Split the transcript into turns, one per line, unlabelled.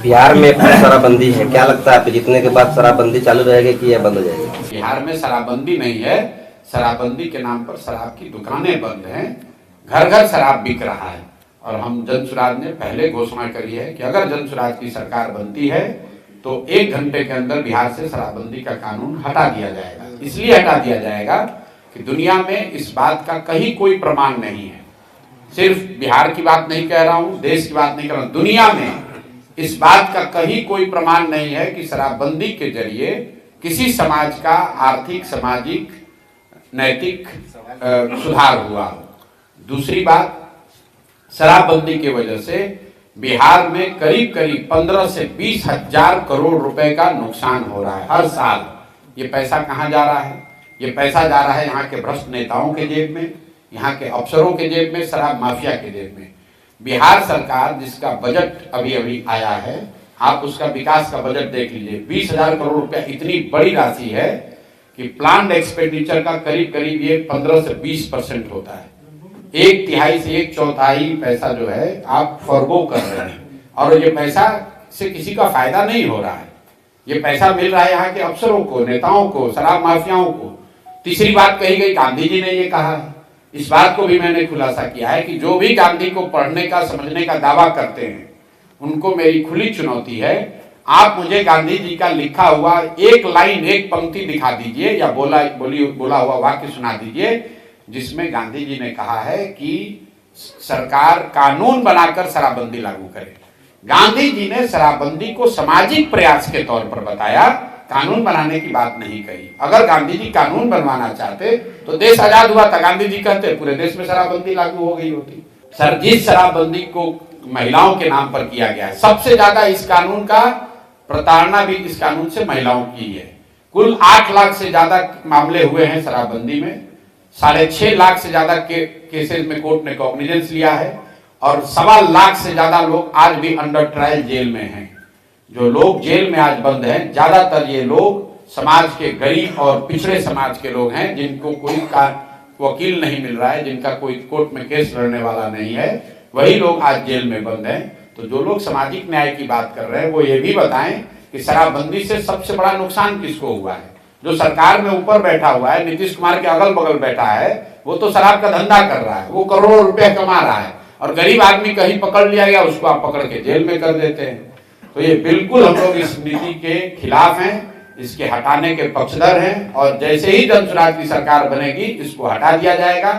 बिहार में शराबबंदी है, क्या लगता है आप जीतने के बाद शराबबंदी चालू रहेगी कि यह बंद हो जाएगी?
बिहार में शराबबंदी नहीं है। शराबबंदी के नाम पर शराब की दुकानें बंद हैं, घर घर शराब बिक रहा है। और हम जनसुराज ने पहले घोषणा करी है कि अगर जनसुराज की सरकार बनती है तो 1 घंटे के अंदर बिहार से शराबबंदी का कानून हटा दिया जाएगा। इसलिए हटा दिया जाएगा कि दुनिया में इस बात का कहीं कोई प्रमाण नहीं है। सिर्फ बिहार की बात नहीं कह रहा हूं, देश की बात नहीं कर रहा हूं, दुनिया में इस बात का कहीं कोई प्रमाण नहीं है कि शराबबंदी के जरिए किसी समाज का आर्थिक, सामाजिक, नैतिक सुधार हुआ। दूसरी बात, शराबबंदी की वजह से बिहार में करीब करीब 15 से 20 हजार करोड़ रुपए का नुकसान हो रहा है हर साल। ये पैसा कहां जा रहा है? ये पैसा जा रहा है यहाँ के भ्रष्ट नेताओं के जेब में, यहाँ के अफसरों के जेब में, शराब माफिया के जेब में। बिहार सरकार जिसका बजट अभी अभी आया है, आप उसका विकास का बजट देख लीजिए, 20,000 करोड़ रुपया इतनी बड़ी राशि है कि प्लान्ड एक्सपेंडिचर का करीब करीब ये 15 से 20% होता है। 1/3 से 1/4 पैसा जो है आप फॉरगो कर रहे हैं, और ये पैसा से किसी का फायदा नहीं हो रहा है। ये पैसा मिल रहा है यहाँ के अफसरों को, नेताओं को, शराब माफियाओं को। तीसरी बात कही गई, गांधी जी ने ये कहा है, इस बात को भी मैंने खुलासा किया है कि जो भी गांधी को पढ़ने का, समझने का दावा करते हैं, उनको मेरी खुली चुनौती है, आप मुझे गांधी जी का लिखा हुआ एक लाइन, एक पंक्ति दिखा दीजिए या बोला हुआ वाक्य सुना दीजिए जिसमें गांधी जी ने कहा है कि सरकार कानून बनाकर शराबबंदी लागू करे। गांधी जी ने शराबबंदी को सामाजिक प्रयास के तौर पर बताया, कानून बनाने की बात नहीं कही। अगर गांधी जी कानून बनवाना चाहते तो देश आजाद हुआ था, गांधी जी कहते पूरे देश में शराबबंदी लागू हो गई होती। सर, जिस शराबबंदी को महिलाओं के नाम पर किया गया है, सबसे ज्यादा इस कानून का प्रताड़ना भी इस कानून से महिलाओं की है। कुल 8 लाख से ज्यादा मामले हुए हैं शराबबंदी में, 6.5 लाख से ज्यादा केसेस में कोर्ट ने कॉग्निजेंस लिया है, और 1.25 लाख से ज्यादा लोग आज भी अंडर ट्रायल जेल में हैं। जो लोग जेल में आज बंद हैं, ज्यादातर ये लोग समाज के गरीब और पिछड़े समाज के लोग हैं, जिनको कोई वकील नहीं मिल रहा है, जिनका कोई कोर्ट में केस लड़ने वाला नहीं है, वही लोग आज जेल में बंद हैं। तो जो लोग सामाजिक न्याय की बात कर रहे हैं वो ये भी बताएं कि शराबबंदी से सबसे बड़ा नुकसान किसको हुआ है? जो सरकार में ऊपर बैठा हुआ है, नीतीश कुमार के अगल बगल बैठा है, वो तो शराब का धंधा कर रहा है, वो करोड़ों रुपए कमा रहा है, और गरीब आदमी कहीं पकड़ लिया गया, उसको आप पकड़ के जेल में कर देते हैं। तो ये बिल्कुल हम लोग इस नीति के खिलाफ हैं, इसके हटाने के पक्षधर हैं, और जैसे ही जनसुराज की सरकार बनेगी इसको हटा दिया जाएगा।